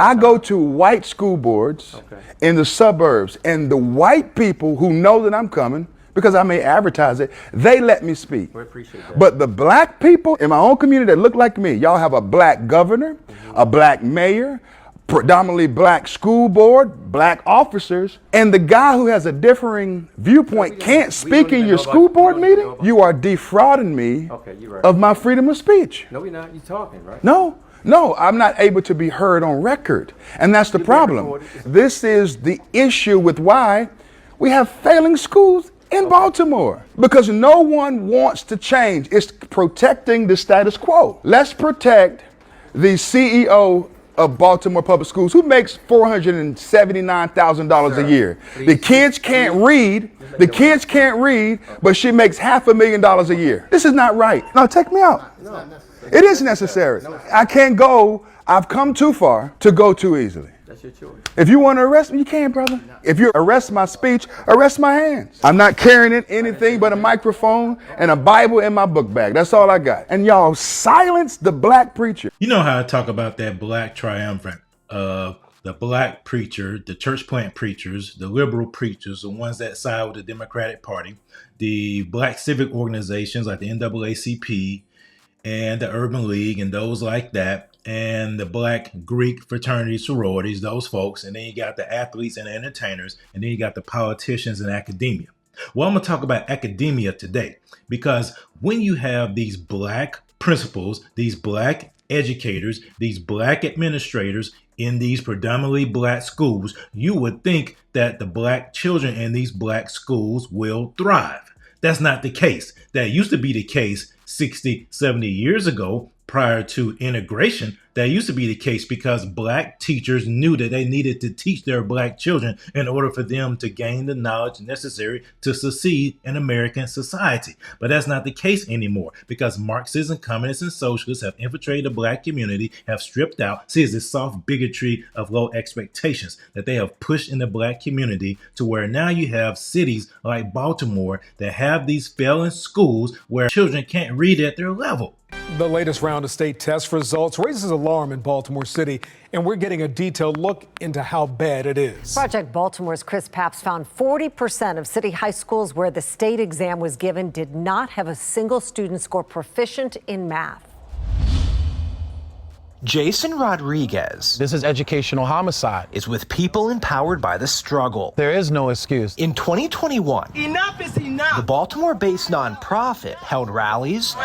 I go to white school boards in the suburbs, and the white people who know that I'm coming, because I may advertise it, they let me speak. We appreciate that. But the black people in my own community that look like me, y'all have a black governor, a black mayor, predominantly black school board, black officers, and the guy who has a differing viewpoint can't speak in your school board meeting. You are defrauding me of my freedom of speech. No, we're not. You're talking, right? No, I'm not able to be heard on record. And that's the problem. This is the issue with why we have failing schools in Baltimore. Because no one wants to change. It's protecting the status quo. Let's protect the CEO of Baltimore Public Schools who makes $479,000 a year. The kids can't read. The kids can't read, but she makes $500,000 a year. This is not right. No, take me out. It is necessary. I can't go. I've come too far to go too easily. That's your choice. If you want to arrest me, you can, brother. If you arrest my speech, arrest my hands. I'm not carrying anything but a microphone and a Bible in my book bag. That's all I got. And y'all silence the black preacher. You know how I talk about that black triumvirate of the black preacher, the church plant preachers, the liberal preachers, the ones that side with the Democratic Party, the black civic organizations like the NAACP, and the Urban League and those like that, and the black Greek fraternities, sororities, those folks, and then you got the athletes and the entertainers, and then you got the politicians and academia. Well, I'm going to talk about academia today, because when you have these black principals, these black educators, these black administrators in these predominantly black schools, you would think that the black children in these black schools will thrive. That's not the case. That used to be the case 60, 70 years ago, prior to integration. That used to be the case because black teachers knew that they needed to teach their black children in order for them to gain the knowledge necessary to succeed in American society. But that's not the case anymore, because Marxists and communists and socialists have infiltrated the black community, have stripped out, see, it's this soft bigotry of low expectations that they have pushed in the black community, to where now you have cities like Baltimore that have these failing schools where children can't read at their level. The latest round of state test results raises alarm in Baltimore City, and we're getting a detailed look into how bad it is. Project Baltimore's Chris Papps found 40% of city high schools where the state exam was given did not have a single student score proficient in math. Jason Rodriguez, this is educational homicide, is with people empowered by the struggle. There is no excuse. In 2021, enough is enough. The Baltimore-based nonprofit held rallies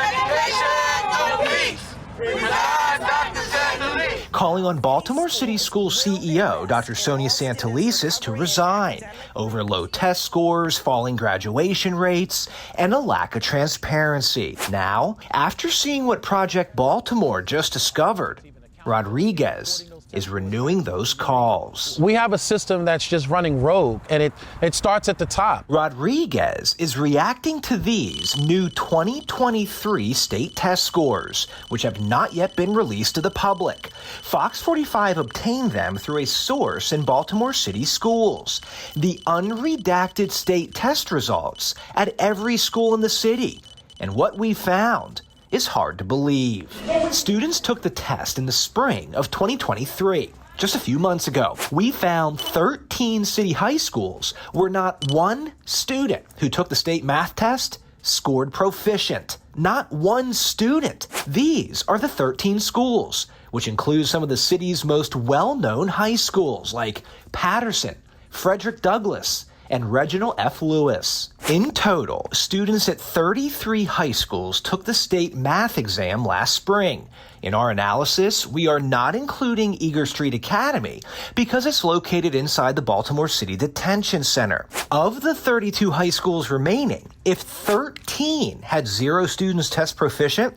calling on Baltimore City School CEO Dr. Sonia Santelises to resign over low test scores, falling graduation rates, and a lack of transparency. Now, after seeing what Project Baltimore just discovered, Rodriguez is renewing those calls. We have a system that's just running rogue, and it starts at the top. Rodriguez is reacting to these new 2023 state test scores, which have not yet been released to the public. Fox 45 obtained them through a source in Baltimore City schools. The unredacted state test results at every school in the city. And what we found is hard to believe. Students took the test in the spring of 2023. Just a few months ago, we found 13 city high schools where not one student who took the state math test scored proficient. Not one student. These are the 13 schools, which include some of the city's most well-known high schools like Patterson, Frederick Douglass, and Reginald F. Lewis. In total, students at 33 high schools took the state math exam last spring. In our analysis, we are not including Eager Street Academy because it's located inside the Baltimore City Detention Center. Of the 32 high schools remaining, if 13 had 0 students test proficient,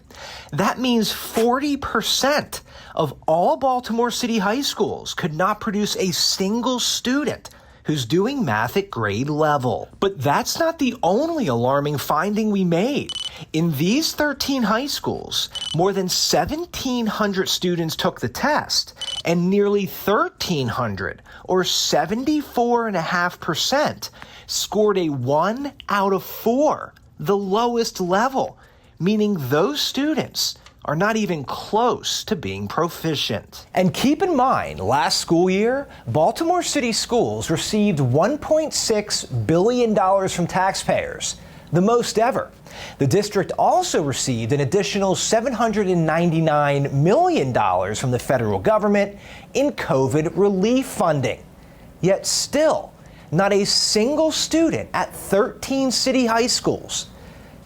that means 40% of all Baltimore City high schools could not produce a single student who's doing math at grade level. But that's not the only alarming finding we made. In these 13 high schools, more than 1,700 students took the test, and nearly 1,300, or 74.5%, scored a 1 out of 4, the lowest level, meaning those students are not even close to being proficient. And keep in mind, last school year, Baltimore City Schools received $1.6 billion from taxpayers, the most ever. The district also received an additional $799 million from the federal government in COVID relief funding. Yet still, not a single student at 13 city high schools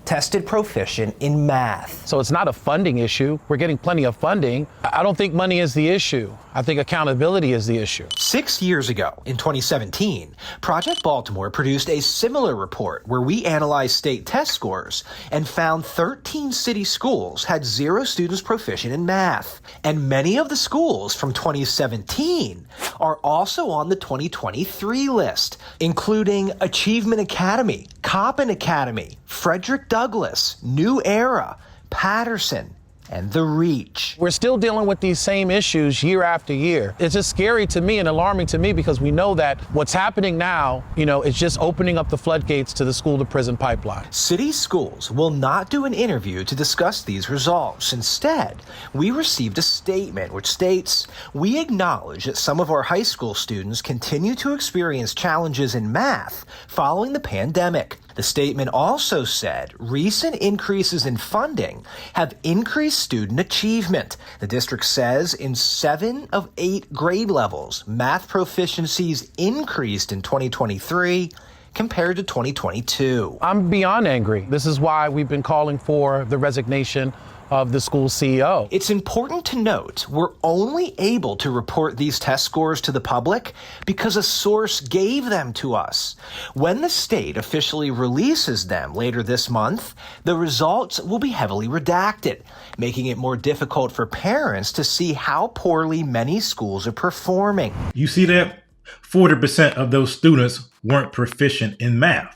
tested proficient in math. So it's not a funding issue. We're getting plenty of funding. I don't think money is the issue. I think accountability is the issue. 6 years ago, in 2017, Project Baltimore produced a similar report where we analyzed state test scores and found 13 city schools had 0 students proficient in math. And many of the schools from 2017 are also on the 2023 list, including Achievement Academy, Coppin Academy, Frederick Douglass, New Era, Patterson, and The Reach. We're still dealing with these same issues year after year. It's just scary to me and alarming to me because we know that what's happening now, is just opening up the floodgates to the school to prison pipeline. City schools will not do an interview to discuss these results. Instead, we received a statement which states, "We acknowledge that some of our high school students continue to experience challenges in math following the pandemic." The statement also said recent increases in funding have increased student achievement. The district says in 7 of 8 grade levels, math proficiencies increased in 2023 compared to 2022. I'm beyond angry. This is why we've been calling for the resignation of the school CEO. It's important to note we're only able to report these test scores to the public because a source gave them to us. When the state officially releases them later this month, the results will be heavily redacted, making it more difficult for parents to see how poorly many schools are performing. You see that? 40% of those students weren't proficient in math.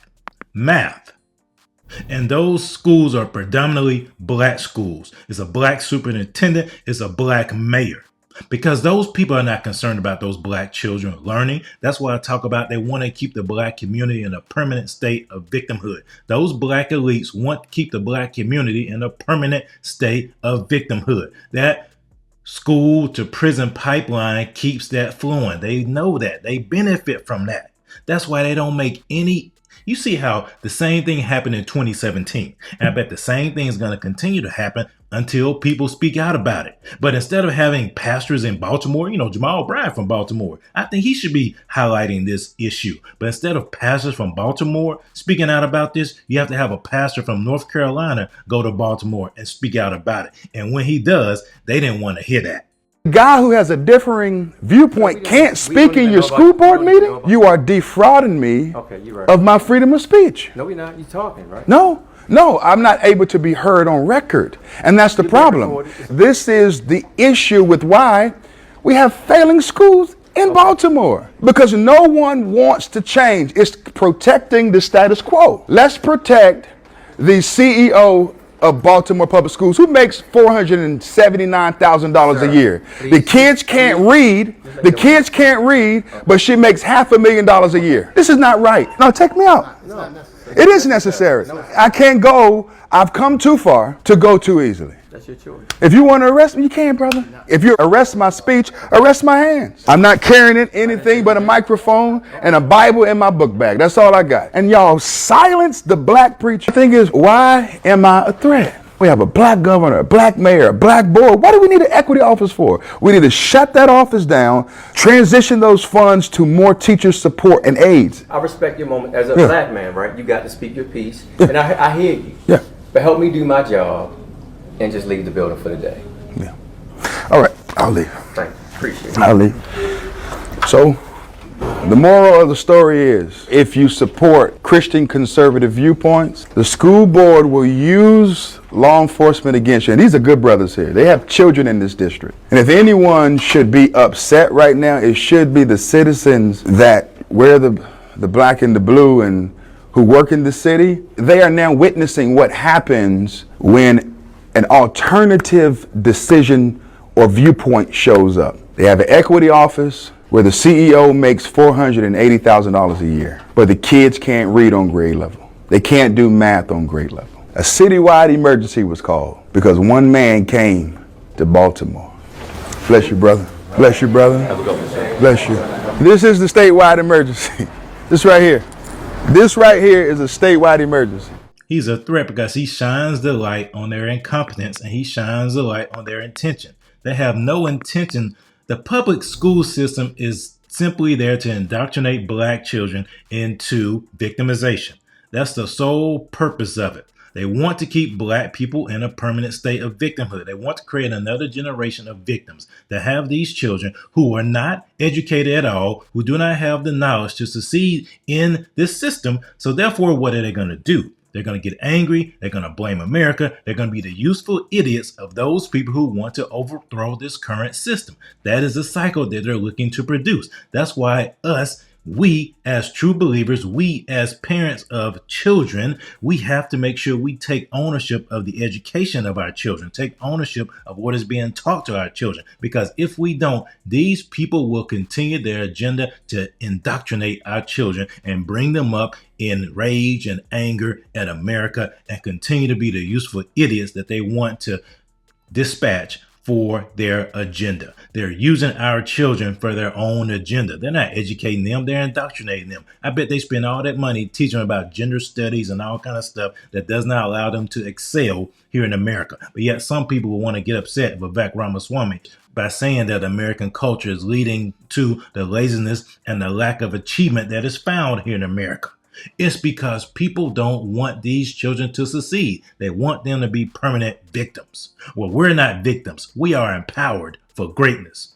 And those schools are predominantly black schools. It's a black superintendent. It's a black mayor. Because those people are not concerned about those black children learning. That's why I talk about they want to keep the black community in a permanent state of victimhood. Those black elites want to keep the black community in a permanent state of victimhood. That school to prison pipeline keeps that flowing. They know that. They benefit from that. That's why they don't make any. You see how the same thing happened in 2017. And I bet the same thing is going to continue to happen until people speak out about it. But instead of having pastors in Baltimore, Jamal Bryant from Baltimore, I think he should be highlighting this issue. But instead of pastors from Baltimore speaking out about this, you have to have a pastor from North Carolina go to Baltimore and speak out about it. And when he does, they didn't want to hear that. The guy who has a differing viewpoint can't speak in your school board meeting? You are defrauding me of my freedom of speech. No, we're not. You're talking, right? No, I'm not able to be heard on record. And that's the problem. This is the issue with why we have failing schools in Baltimore. Because no one wants to change. It's protecting the status quo. Let's protect the CEO of Baltimore Public Schools, who makes $479,000 a year. The kids can't read. But she makes $500,000 a year. This is not right. No, take me out. It is necessary. I can't go. I've come too far to go too easily. That's your choice. If you want to arrest me, you can, brother. If you arrest my speech, arrest my hands. I'm not carrying anything but a microphone and a Bible in my book bag. That's all I got. And y'all silence the black preacher. The thing is, why am I a threat? We have a black governor, a black mayor, a black board. What do we need an equity office for? We need to shut that office down, transition those funds to more teacher support and aides. I respect your moment as a black man, right? You got to speak your piece. And I hear you. Yeah. But help me do my job and just leave the building for the day. Yeah. All right, I'll leave. Thank you. Appreciate it. I'll leave. So, the moral of the story is, if you support Christian conservative viewpoints, the school board will use law enforcement against you. And these are good brothers here. They have children in this district. And if anyone should be upset right now, it should be the citizens that wear the black and the blue and who work in the city. They are now witnessing what happens when an alternative decision or viewpoint shows up. They have an equity office where the CEO makes $480,000 a year, but the kids can't read on grade level. They can't do math on grade level. A citywide emergency was called because one man came to Baltimore. Bless you, brother. Bless you, brother. Bless you. This is the statewide emergency. This right here. This right here is a statewide emergency. He's a threat because he shines the light on their incompetence and he shines the light on their intention. They have no intention. The public school system is simply there to indoctrinate black children into victimization. That's the sole purpose of it. They want to keep black people in a permanent state of victimhood. They want to create another generation of victims that have these children who are not educated at all, who do not have the knowledge to succeed in this system. So therefore, what are they going to do? They're going to get angry. They're going to blame America. They're going to be the useful idiots of those people who want to overthrow this current system. That is the cycle that they're looking to produce. That's why we as true believers, we as parents of children, we have to make sure we take ownership of the education of our children, take ownership of what is being taught to our children. Because if we don't, these people will continue their agenda to indoctrinate our children and bring them up in rage and anger at America and continue to be the useful idiots that they want to dispatch for their agenda. They're using our children for their own agenda. They're not educating them, they're indoctrinating them. I bet they spend all that money teaching them about gender studies and all kind of stuff that does not allow them to excel here in America. But yet some people will want to get upset with Vivek Ramaswamy by saying that American culture is leading to the laziness and the lack of achievement that is found here in America. It's because people don't want these children to succeed. They want them to be permanent victims. Well, we're not victims. We are empowered for greatness.